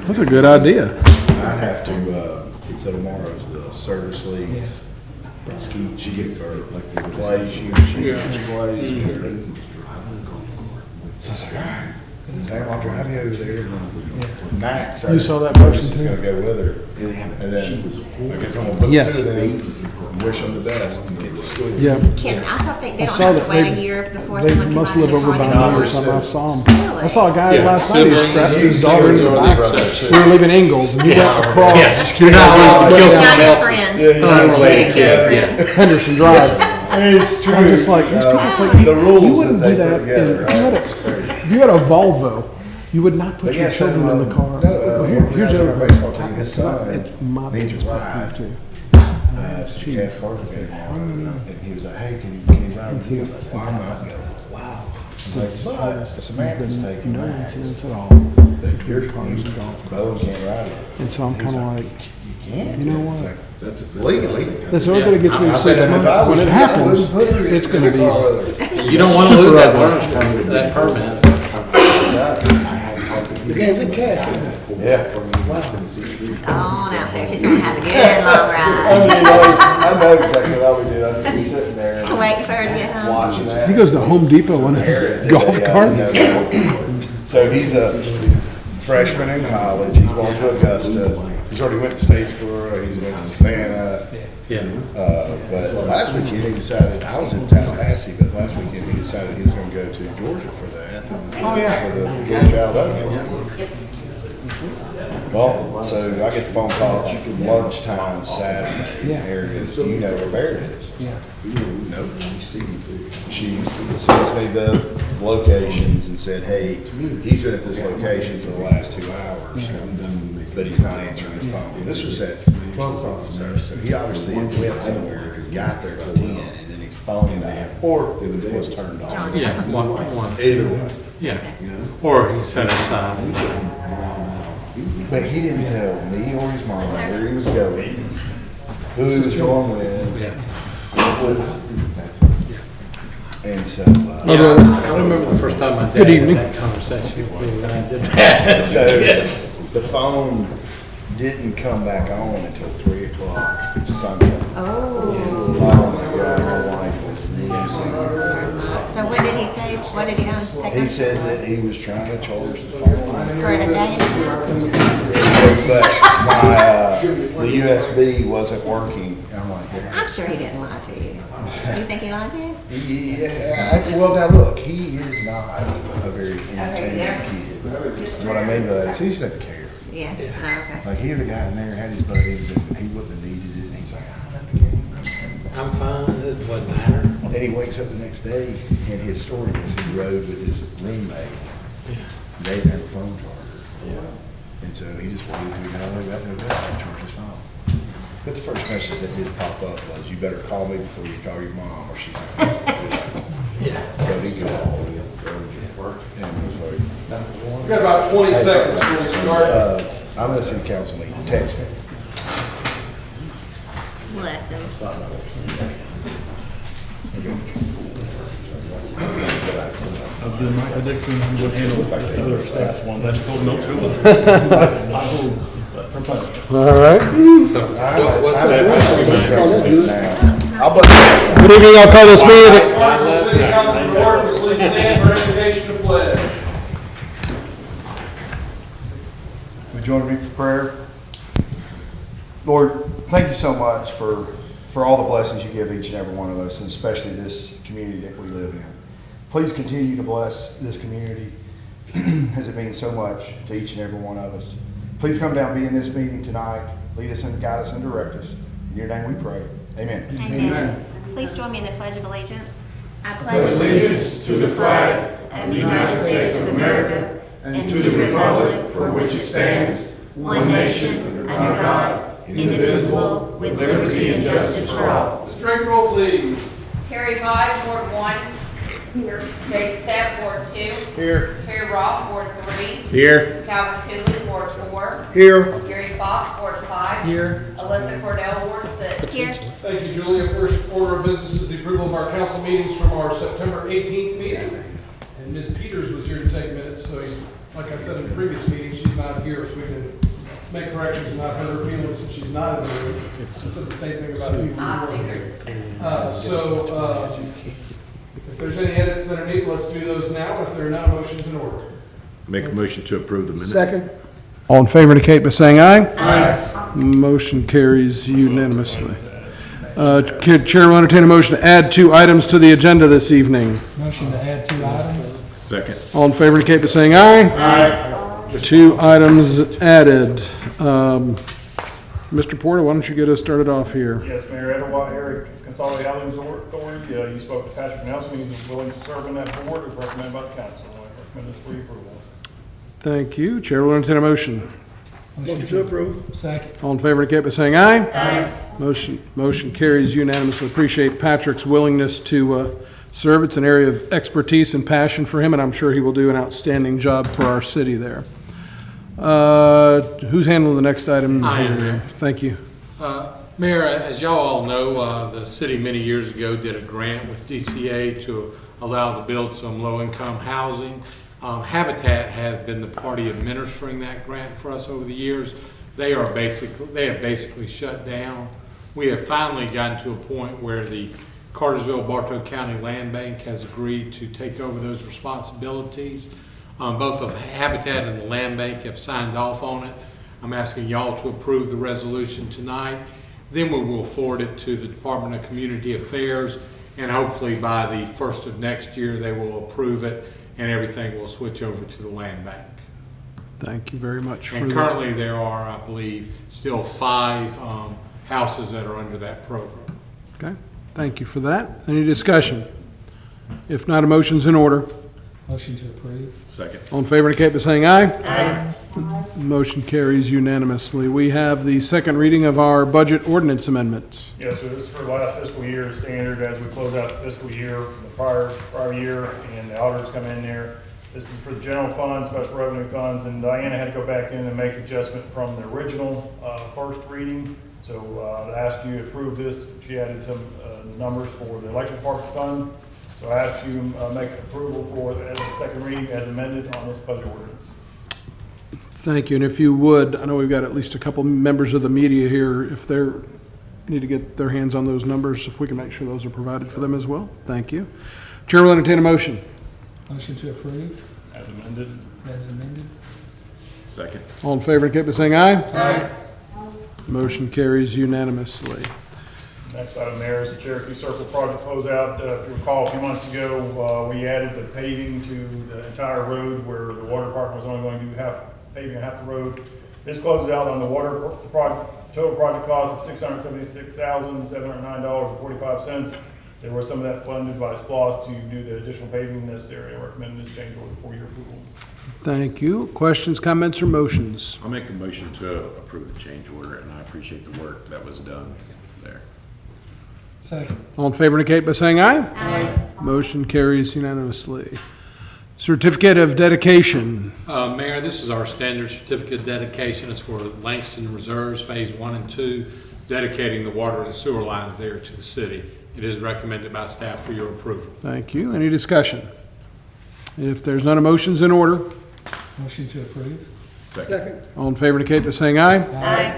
That's a good idea. I have to, so tomorrow's the service leagues. Ski, she gets her, like the clay, she plays. So I was like, all right, Sam, I'll drive you over there. And Max, You saw that person is too? gonna go with her. And then, I guess I'm gonna put Yes. two of them, and wish them the best and get to school. Yeah. Can, I thought they I don't saw have that to wait a they- year before They someone can must buy live the over by car. me or something. I saw him. I saw a guy Yeah, last night who siblings, strapped his siblings daughter into the are the back. exception. We were leaving Ingalls and he went across You're not allowed to kill Not someone your else's friends. unrelated kid, yeah. Henderson Drive. It's true. I'm just like, these people, it's like, The rules you wouldn't that do they that. put together, If you had a Volvo, you would not put But your yeah, so, children in the car. Here's our a baseball team, his son it's my needs a pet ride. peeve too. So Cass Carter came on, and he was like, hey, can you ride with me? I said, I'm not going. Wow. Like, but Samantha's There's taking been no Max. incidents at all. Your Cars and golf Bowen can't ride it. And so I'm kind of like, You can't. you know what? That's legally. This only gets me I to said 6 that if months. When it happens, it's going to be. You don't want to Super lose that ugly. learner's permit, that permit. You can't do cast. Yeah. On out there, she's gonna have a good long ride. I know exactly how we do. I just be sitting there and Waiting for her to get home. watching that. He goes to Home Depot in his golf cart. So he's a freshman in college. He's going to Augusta. He's already went to Statesboro. He's went to Savannah. Yeah. But last weekend he decided, I was in Tallahassee, but last weekend he decided he was going to go to Georgia for that. Oh, yeah. For the Georgia Alabama. Well, so I get the phone call like lunchtime Saturday. Yeah. Areas. Do you know where Barrett is? Yeah. Nope. She sends me the locations and said, hey, he's been at this location for the last 2 hours, but he's not answering his phone. This was at 12 o'clock Saturday, so he obviously went somewhere because he got there at 10 and then his phone or was turned off. Yeah, one. Either way. Yeah. Or he set aside. But he didn't tell me or his mom where he was going, who he was going with. Yeah. What was, and so, Yeah, I remember the first time my dad Good had evening. that conversation with me when I did that. so the phone didn't come back on until 3 o'clock Sunday. Oh. Oh my God, my wife was losing. So what did he say? What did he take He off? said that he was trying to charge the phone, For a day and a half? but the USB wasn't working. I'm like, I'm sure he didn't lie to you. You think he lied to you? yeah. Well, now look, he is not a very entertaining kid. What I mean by that is he just doesn't care. Yeah. Oh, okay. Like he had a guy in there, had his buddies, and he wouldn't have needed it. And he's like, I'm at the game. I'm fine, it doesn't matter. Then he wakes up the next day, and his story was he rode with his roommate. They didn't have a phone charger. And so he just waited until he got all the way back to the hotel and charged his phone. But the first message that did pop up was, you better call me before you call your mom, or she's not going to go to go. We've got about 20 seconds before we start. I'm at a city council meeting. Text me. Bless him. I'll do Michael Dixon, I'm going to handle the other staff one. That's told no to it. All right. What's that? I'll bust Good evening. I'll call this meeting. Cartersville City Council to order. Please stand for invocation of pledge. Would you join me for prayer? Lord, thank you so much for all the blessings you give each and every one of us, and especially this community that we live in. Please continue to bless this community as it means so much to each and every one of us. Please come down, be in this meeting tonight, lead us and guide us and direct us. In your name we pray. Amen. Amen. Please join me in the Pledge of Allegiance. I pledge allegiance to the flag of the United States of America and to the republic for which it stands, one nation, under God, indivisible, with liberty and justice for all. Mr. Drake, roll please. Terry Hodge, Ward 1. Here. Jay Stepp, Ward 2. Here. Terry Roth, Ward 3. Here. Calvin Cooley, Ward 4. Here. Gary Fox, Ward 5. Here. Alyssa Cordell, Ward 6. Here. Thank you, Julia. First order of business is the approval of our council meetings from our September 18th meeting. And Ms. Peters was here to take minutes, so like I said in the previous meeting, she's not here, so we can make corrections and not hurt her feelings since she's not in the room. I said the same thing about you. I figured. If there's any edits that are needed, let's do those now. If there are not, motions in order. Make a motion to approve the minutes. Second. All in favor indicate by saying aye. Aye. Motion carries unanimously. Chair will entertain a motion to add 2 items to the agenda this evening. Motion to add 2 items. Second. All in favor indicate by saying aye. Aye. 2 items added. Mr. Porter, why don't you get us started off here? Yes, Mayor, Area Consolidated Housing Authority, you spoke to Patrick Nelson, he's willing to serve on that board, as recommended by the council. I recommend this for your approval. Thank you. Chair will entertain a motion. Motion to approve. Second. All in favor indicate by saying aye. Aye. Motion carries unanimously. Appreciate Patrick's willingness to serve. It's an area of expertise and passion for him, and I'm sure he will do an outstanding job for our city there. Who's handling the next item? I am, Mayor. Thank you. Mayor, as y'all all know, the city many years ago did a grant with DCA to allow to build some low-income housing. Habitat has been the party administering that grant for us over the years. They have basically shut down. We have finally gotten to a point where the Cartersville Bartow County Land Bank has agreed to take over those responsibilities. Both of Habitat and the Land Bank have signed off on it. I'm asking y'all to approve the resolution tonight. Then we will forward it to the Department of Community Affairs, and hopefully by the 1st of next year they will approve it and everything will switch over to the Land Bank. Thank you very much for And that. currently there are, I believe, still 5 houses that are under that program. Okay. Thank you for that. Any discussion? If not, a motion's in order. Motion to approve. Second. All in favor indicate by saying aye. Aye. Motion carries unanimously. We have the second reading of our budget ordinance amendments. Yes, so this is for the last fiscal year standard as we close out the fiscal year from the prior year, and the auditors come in there. This is for the general fund, special revenue funds, and Diana had to go back in and make adjustment from the original first reading. So I asked you to approve this. She added some numbers for the electric department fund. So I asked you to make approval for as the second reading as amended on this budget ordinance. Thank you. And if you would, I know we've got at least a couple members of the media here. If they need to get their hands on those numbers, if we can make sure those are provided for them as well. Thank you. Chair will entertain a motion. Motion to approve. As amended. As amended. Second. All in favor indicate by saying aye. Aye. Motion carries unanimously. Next item there is the Cherokee Circle project closeout. If you recall, a few months ago, we added the paving to the entire road where the water department was only going to do paving half the road. This closes out on the water project, total project cost of $676,709.45. There was some of that funded by SPLOST to do the additional paving in this area. I recommend this change order for your approval. Thank you. Questions, comments, or motions? I'll make a motion to approve the change order, and I appreciate the work that was done there. Second. All in favor indicate by saying aye. Aye. Motion carries unanimously. Certificate of dedication. Mayor, this is our standard certificate of dedication. It's for Langston Reserves Phase 1 and 2, dedicating the water and sewer lines there to the city. It is recommended by staff for your approval. Thank you. Any discussion? If there's none, a motion's in order. Motion to approve. Second. All in favor indicate by saying aye. Aye.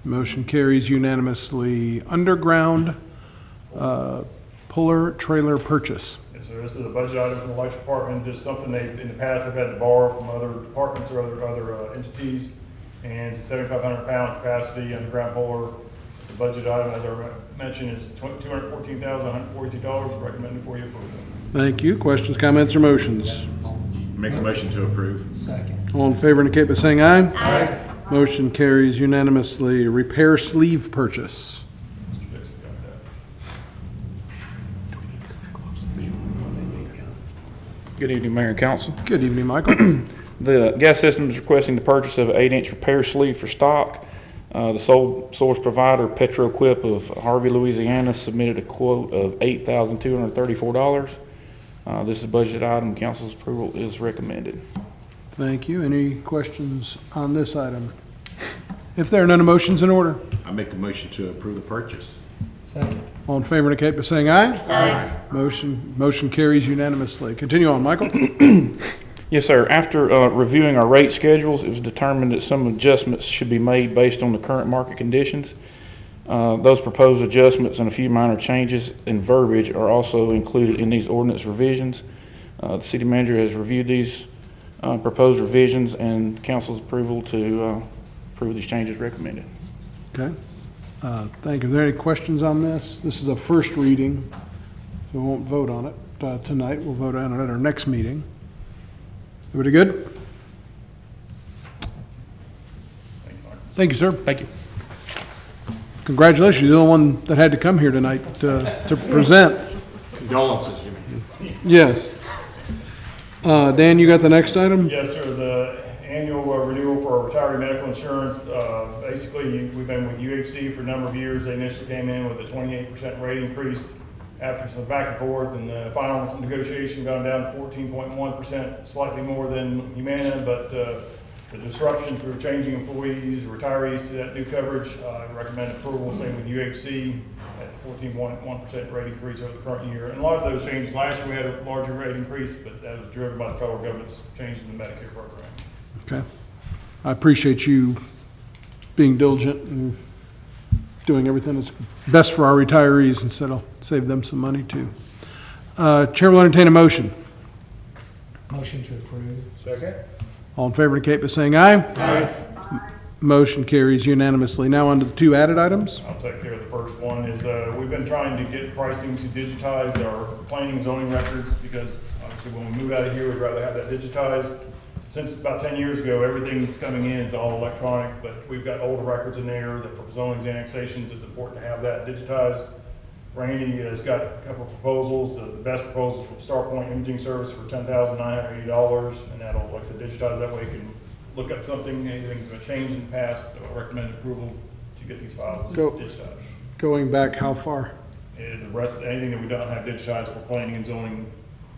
Motion carries unanimously. Underground puller trailer purchase. Yes, sir. This is a budget item from the electric department. Just something they, in the past, they've had to borrow from other departments or other entities. And it's a 7,500 pound capacity underground puller. It's a budget item, as I mentioned, is $214,142 recommended for your approval. Thank you. Questions, comments, or motions? Make a motion to approve. Second. All in favor indicate by saying aye. Aye. Motion carries unanimously. Repair sleeve purchase. Mr. Dixon got that. Good evening, Mayor and Council. Good evening, Michael. The gas system is requesting the purchase of an 8-inch repair sleeve for stock. The sole source provider, PetroEquip of Harvey, Louisiana, submitted a quote of $8,234. This is a budget item. Council's approval is recommended. Thank you. Any questions on this item? If there are none, a motion's in order. I make a motion to approve the purchase. Second. All in favor indicate by saying aye. Aye. Motion carries unanimously. Continue on, Michael. Yes, sir. After reviewing our rate schedules, it was determined that some adjustments should be made based on the current market conditions. Those proposed adjustments and a few minor changes in verbiage are also included in these ordinance revisions. The city manager has reviewed these proposed revisions and council's approval to approve these changes recommended. Okay. Thank you. Are there any questions on this? This is a first reading, so we won't vote on it tonight. We'll vote on it at our next meeting. Everybody good? Thank you, sir. Thank you. Congratulations. You're the one that had to come here tonight to present. Condolences, you mean? Yes. Dan, you got the next item? Yes, sir. The annual renewal for our retiree medical insurance. Basically, we've been with UHC for a number of years. They initially came in with a 28% rate increase. After some back and forth, and the final negotiation gone down to 14.1%, slightly more than Humana, but the disruption for changing employees, retirees to that new coverage, I recommend approval. Same with UHC at the 14.1% rate increase over the current year. And a lot of those changes, last year we had a larger rate increase, but that was driven by the federal government's change in the Medicare program. Okay. I appreciate you being diligent and doing everything that's best for our retirees, and so it'll save them some money too. Chair will entertain a motion. Motion to approve. Second. All in favor indicate by saying aye. Aye. Motion carries unanimously. Now on to the two added items. I'll take care of the first one. Is we've been trying to get pricing to digitize our planning and zoning records, because obviously when we move out of here, we'd rather have that digitized. Since about 10 years ago, everything that's coming in is all electronic, but we've got older records in there that for zonings, annexations, it's important to have that digitized. Randy has got a couple of proposals. The best proposal from StarPoint Imaging Service for $10,980, and that'll, like I said, digitize. That way you can look up something, anything's been changed in the past. So I recommend approval to get these files digitized. Going back how far? And the rest, anything that we don't have digitized for planning and zoning,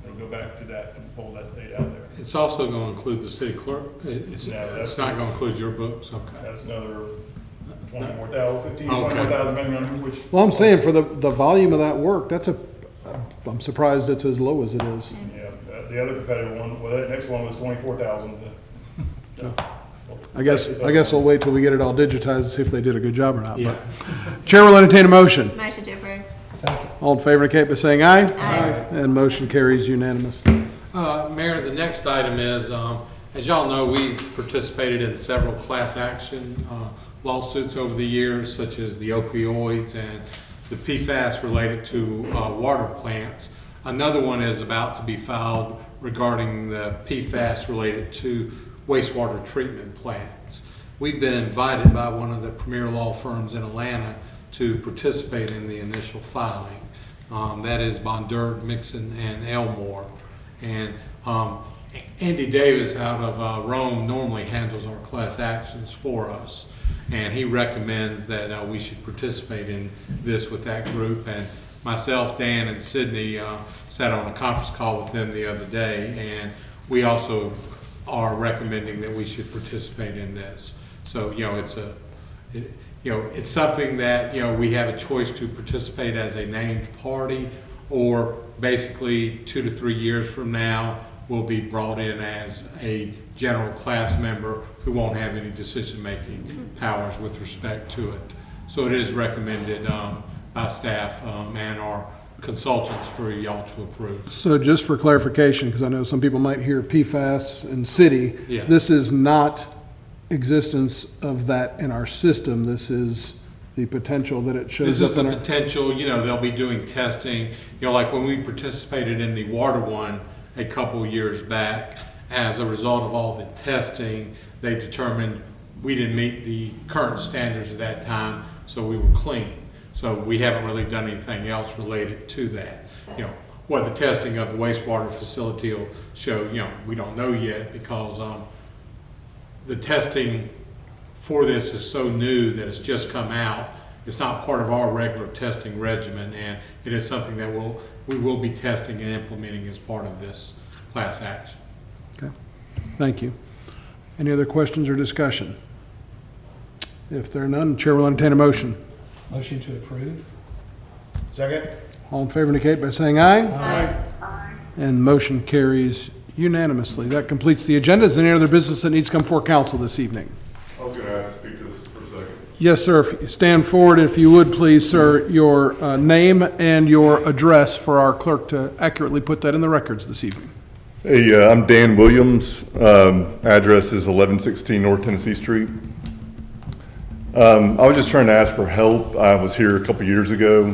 they'll go back to that and pull that data out there. It's also going to include the city clerk. It's that's not going to include your books, okay. That's another 24,000, 15, Okay. 24,000, depending on which. Well, I'm saying for the volume of that work, I'm surprised it's as low as it is. Yeah, the other competitive one, well, that next one was 24,000. I guess I'll wait till we get it all digitized and see if they did a good job or not. Yeah. But Chair will entertain a motion. Motion to approve. Second. All in favor indicate by saying aye. Aye. And motion carries unanimously. Mayor, the next item is, as y'all know, we've participated in several class action lawsuits over the years, such as the opioids and the PFAS related to water plants. Another one is about to be filed regarding the PFAS related to wastewater treatment plants. We've been invited by one of the premier law firms in Atlanta to participate in the initial filing. That is Bondurant, Mixon, and Elmore. And Andy Davis out of Rome normally handles our class actions for us. And he recommends that we should participate in this with that group. And myself, Dan, and Sydney sat on a conference call with them the other day, and we also are recommending that we should participate in this. So, it's something that, we have a choice to participate as a named party, or basically 2 to 3 years from now, we'll be brought in as a general class member who won't have any decision-making powers with respect to it. So it is recommended by staff and our consultants for y'all to approve. So just for clarification, because I know some people might hear PFAS and city, Yeah. This is not existence of that in our system. This is the potential that it shows This is up the in our... potential, they'll be doing testing, like when we participated in the water one a couple years back, as a result of all the testing, they determined we didn't meet the current standards at that time, so we were clean. So we haven't really done anything else related to that. What the testing of the wastewater facility will show, we don't know yet, because the testing for this is so new that it's just come out. It's not part of our regular testing regimen, and it is something that we will be testing and implementing as part of this class action. Okay, thank you. Any other questions or discussion? If there are none, Chair will entertain a motion. Motion to approve. Second. All in favor indicate by saying aye. Aye. And motion carries Unanimously. That completes the agenda. Is there any other business that needs to come before council this evening? I was going to speak to this for a second. Yes, sir. If you stand forward, if you would, please, sir, your name and your address for our clerk to accurately put that in the records this evening. Hey, I'm Dan Williams. Address is 1116 North Tennessee Street. I was just trying to ask for help. I was here a couple years ago.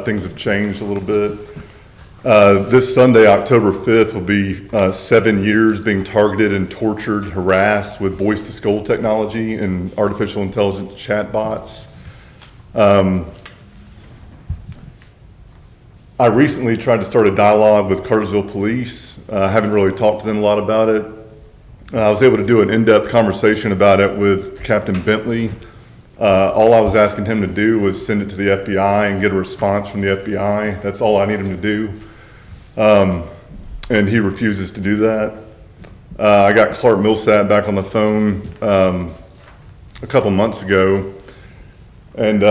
Things have changed a little bit. This Sunday, October 5th, will be 7 years being targeted and tortured, harassed with voice-to-skull technology and artificial intelligence chatbots. I recently tried to start a dialogue with Cartersville Police. I haven't really talked to them a lot about it. I was able to do an in-depth conversation about it with Captain Bentley. All I was asking him to do was send it to the FBI and get a response from the FBI. That's all I need him to do. And he refuses to do that. I got Clark Millsap back on the phone a couple months ago. And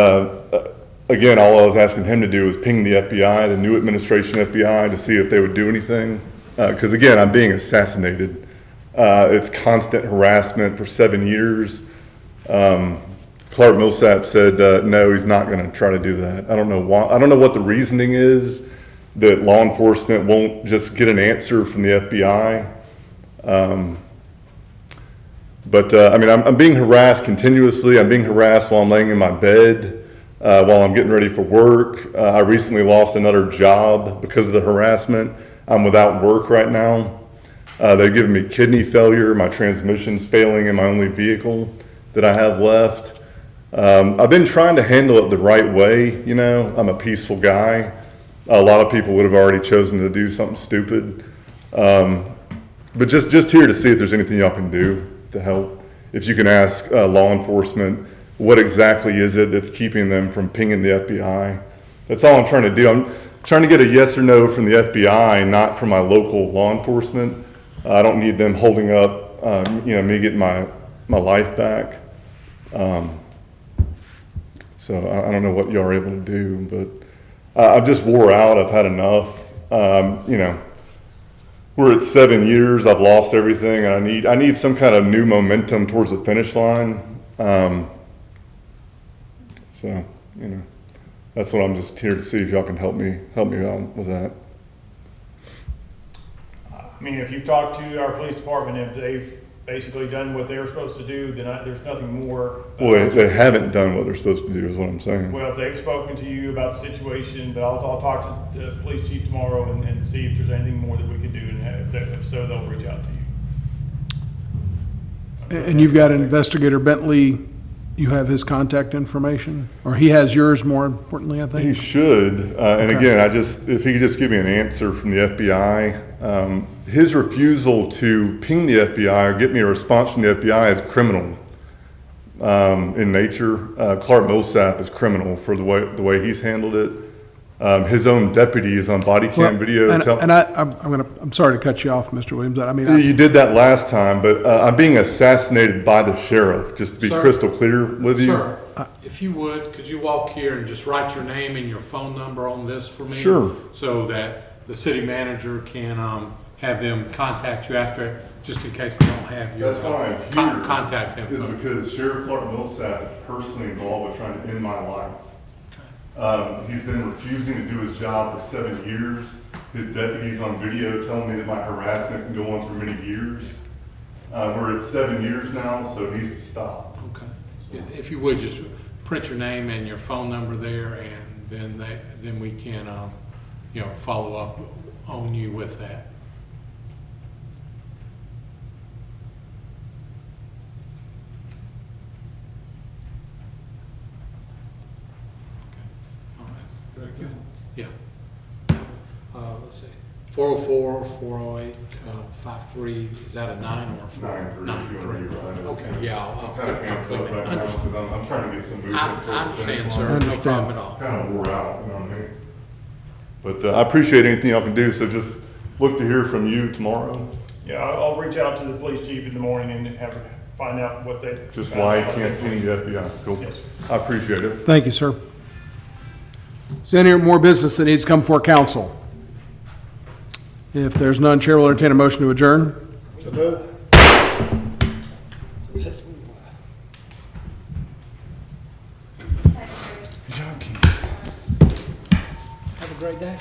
again, all I was asking him to do was ping the FBI, the new administration FBI, to see if they would do anything. Because again, I'm being assassinated. It's constant harassment for 7 years. Clark Millsap said, no, he's not going to try to do that. I don't know why. I don't know what the reasoning is that law enforcement won't just get an answer from the FBI. I mean, I'm being harassed continuously. I'm being harassed while I'm laying in my bed, while I'm getting ready for work. I recently lost another job because of the harassment. I'm without work right now. They've given me kidney failure. My transmission's failing in my only vehicle that I have left. I've been trying to handle it the right way. You know, I'm a peaceful guy. A lot of people would have already chosen to do something stupid. But just here to see if there's anything y'all can do to help. If you can ask law enforcement, what exactly is it that's keeping them from pinging the FBI? That's all I'm trying to do. I'm trying to get a yes or no from the FBI, not from my local law enforcement. I don't need them holding up, me getting my life back. So I don't know what y'all are able to do, but I've just wore out. I've had enough. We're at 7 years. I've lost everything, and I need some kind of new momentum towards the finish line. That's what I'm just here to see if y'all can help me out with that. I mean, if you've talked to our police department, if they've basically done what they were supposed to do, then there's nothing more. Well, they haven't done what they're supposed to do, is what I'm saying. Well, if they've spoken to you about the situation, but I'll talk to the police chief tomorrow and see if there's anything more that we can do, and if so, they'll reach out to you. And you've got Investigator Bentley, you have his contact information? Or he has yours, more importantly, I think? He should. And again, if he could just give me an answer from the FBI. His refusal to ping the FBI or get me a response from the FBI is criminal in nature. Clark Millsap is criminal for the way he's handled it. His own deputy is on body cam video. I'm sorry to cut you off, Mr. Williams. You did that last time, but I'm being assassinated by the sheriff, just to be crystal clear with you. Sir, if you would, could you walk here and just write your name and your phone number on this for me? Sure. So that the city manager can have them contact you after, just in case they don't have your That's why I'm here, contact info. is because Sheriff Clark Millsap is personally involved with trying to end my life. He's been refusing to do his job for 7 years. His deputy's on video telling me that my harassment can go on for many years. We're at 7 years now, so it needs to stop. Okay. If you would, just print your name and your phone number there, and then we can, follow up on you with that. Very good. Yeah. Let's see. 404-408-53. Is that a 9 or a 4? 9-3. Okay. Yeah. I'll kind of amped up right now because I'm trying to get some movement. I understand, sir. No problem at all. Kind of wore out, you know what I mean? But I appreciate anything y'all can do. So just look to hear from you tomorrow. Yeah, I'll reach out to the police chief in the morning and find out what they. Just why he can't ping the FBI. Cool. Yes. I appreciate it. Thank you, sir. Is there any more business that needs to come before council? If there's none, Chair will entertain a motion to adjourn. Have a great day.